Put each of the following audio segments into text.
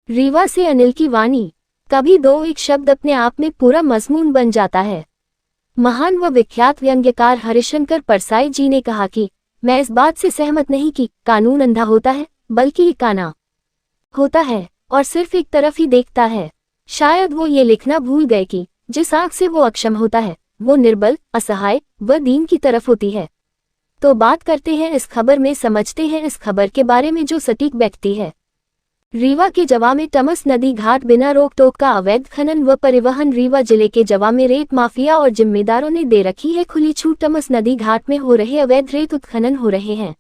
रीवा से अनिल की वाणी। कभी दो एक शब्द अपने आप में पूरा मजमून बन जाता है। महान व विख्यात व्यंग्यकार हरिशंकर परसाई जी ने कहा कि मैं इस बात से सहमत नहीं कि कानून अंधा होता है, बल्कि ये काना होता है और सिर्फ एक तरफ ही देखता है। शायद वो ये लिखना भूल गए कि जिस आंख से वो अक्षम होता है वो निर्बल, असहाय व दीन की तरफ होती है। तो बात करते हैं इस खबर में, समझते हैं इस खबर के बारे में जो सटीक व्यक्ति है। रीवा के जवा में टमस नदी घाट बिना रोक टोक का अवैध खनन व परिवहन। रीवा जिले के जवा में रेत माफिया और जिम्मेदारों ने दे रखी है खुली छूट। टमस नदी घाट में हो रहे अवैध रेत उत्खनन हो रहे हैं।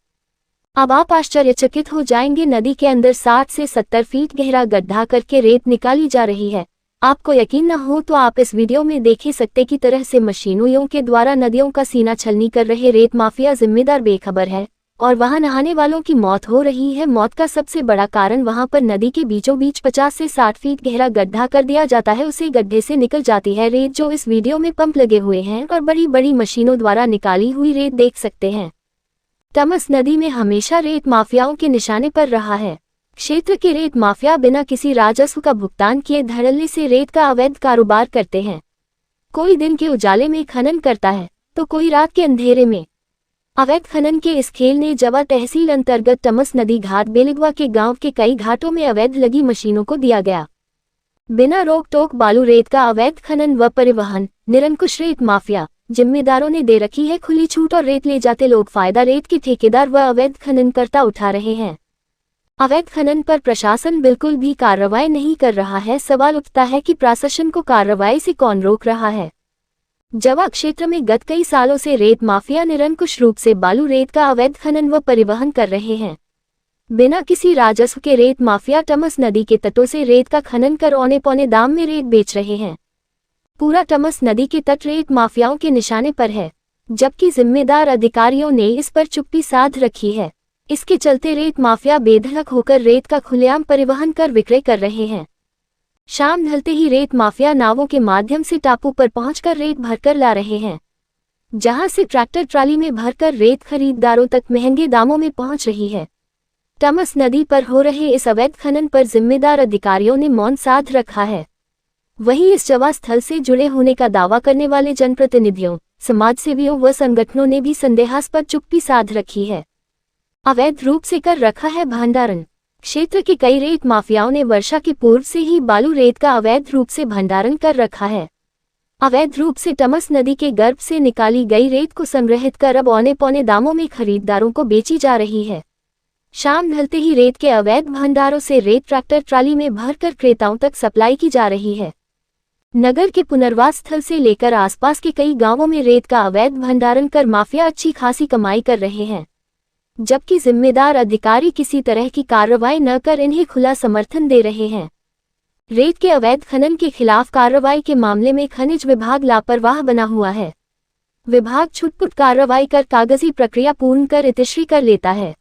अब आप आश्चर्यचकित हो जाएंगे, नदी के अंदर 60 से 70 फीट गहरा गड्ढा करके रेत निकाली जा रही है। आपको यकीन न हो तो आप इस वीडियो में देख ही सकते की तरह से मशीनों के द्वारा नदियों का सीना छलनी कर रहे रेत माफिया जिम्मेदार बेखबर है और वहां नहाने वालों की मौत हो रही है। मौत का सबसे बड़ा कारण वहां पर नदी के बीचों बीच 50 से 60 फीट गहरा गड्ढा कर दिया जाता है। उसी गड्ढे से निकल जाती है रेत, जो इस वीडियो में पंप लगे हुए हैं और बड़ी बड़ी मशीनों द्वारा निकाली हुई रेत देख सकते हैं। टमस नदी में हमेशा रेत माफियाओं के निशाने पर रहा है। क्षेत्र के रेत माफिया बिना किसी राजस्व का भुगतान किए धड़ल्ले से रेत का अवैध कारोबार करते हैं। कोई दिन के उजाले में खनन करता है तो कोई रात के अंधेरे में। अवैध खनन के इस खेल ने जवा तहसील अंतर्गत टमस नदी घाट बेलिगवा के गांव के कई घाटों में अवैध लगी मशीनों को दिया गया। बिना रोक टोक बालू रेत का अवैध खनन व परिवहन। निरंकुश रेत माफिया जिम्मेदारों ने दे रखी है खुली छूट और रेत ले जाते लोग फायदा रेत के ठेकेदार व अवैध खननकर्ता उठा रहे हैं। अवैध खनन पर प्रशासन बिल्कुल भी कार्रवाई नहीं कर रहा है। सवाल उठता है कि प्रशासन को कार्रवाई से कौन रोक रहा है। जवा क्षेत्र में गत कई सालों से रेत माफिया निरंकुश रूप से बालू रेत का अवैध खनन व परिवहन कर रहे हैं। बिना किसी राजस्व के रेत माफिया टमस नदी के तटों से रेत का खनन कर औने पौने दाम में रेत बेच रहे हैं। पूरा टमस नदी के तट रेत माफियाओं के निशाने पर है, जबकि जिम्मेदार अधिकारियों ने इस पर चुप्पी साध रखी है। इसके चलते रेत माफिया बेधड़क होकर रेत का खुलेआम परिवहन कर विक्रय कर रहे हैं। शाम ढलते ही रेत माफिया नावों के माध्यम से टापू पर पहुंचकर रेत भरकर ला रहे हैं, जहां से ट्रैक्टर ट्राली में भरकर रेत खरीदारों तक महंगे दामों में पहुंच रही है। टमस नदी पर हो रहे इस अवैध खनन पर जिम्मेदार अधिकारियों ने मौन साध रखा है। वहीं इस जवा स्थल से जुड़े होने का दावा करने वाले जनप्रतिनिधियों, समाजसेवियों व संगठनों ने भी संदेहास्पद चुप्पी साध रखी है। अवैध रूप से कर रखा है भंडारण। क्षेत्र के कई रेत माफियाओं ने वर्षा के पूर्व से ही बालू रेत का अवैध रूप से भंडारण कर रखा है। अवैध रूप से टमस नदी के गर्भ से निकाली गई रेत को संग्रहित कर अब औने पौने दामों में खरीदारों को बेची जा रही है। शाम ढलते ही रेत के अवैध भंडारों से रेत ट्रैक्टर ट्राली में भरकर क्रेताओं तक सप्लाई की जा रही है। नगर के पुनर्वास स्थल से लेकर आसपास के कई गांवों में रेत का अवैध भंडारण कर माफिया अच्छी खासी कमाई कर रहे हैं, जबकि जिम्मेदार अधिकारी किसी तरह की कार्रवाई न कर इन्हें खुला समर्थन दे रहे हैं। रेत के अवैध खनन के खिलाफ कार्रवाई के मामले में खनिज विभाग लापरवाह बना हुआ है। विभाग छुटपुट कार्रवाई कर कागजी प्रक्रिया पूर्ण कर इतिश्री कर लेता है।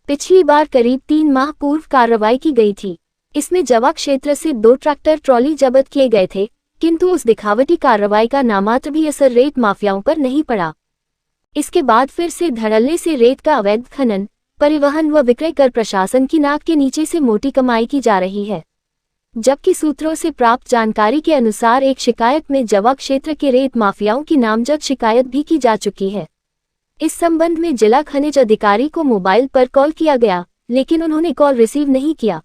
पिछली बार करीब 3 माह पूर्व कार्रवाई की गई थी। इसमें जवा क्षेत्र से 2 ट्रैक्टर ट्रॉली जब्त किए गए थे, किंतु उस दिखावटी कार्रवाई का नामात्र भी असर रेत माफियाओं पर नहीं पड़ा। इसके बाद फिर से धड़ल्ले से रेत का अवैध खनन, परिवहन व विक्रय कर प्रशासन की नाक के नीचे से मोटी कमाई की जा रही है। जबकि सूत्रों से प्राप्त जानकारी के अनुसार एक शिकायत में जवा क्षेत्र के रेत माफियाओं की नामजद शिकायत भी की जा चुकी है। इस संबंध में जिला खनिज अधिकारी को मोबाइल पर कॉल किया गया, लेकिन उन्होंने कॉल रिसीव नहीं किया।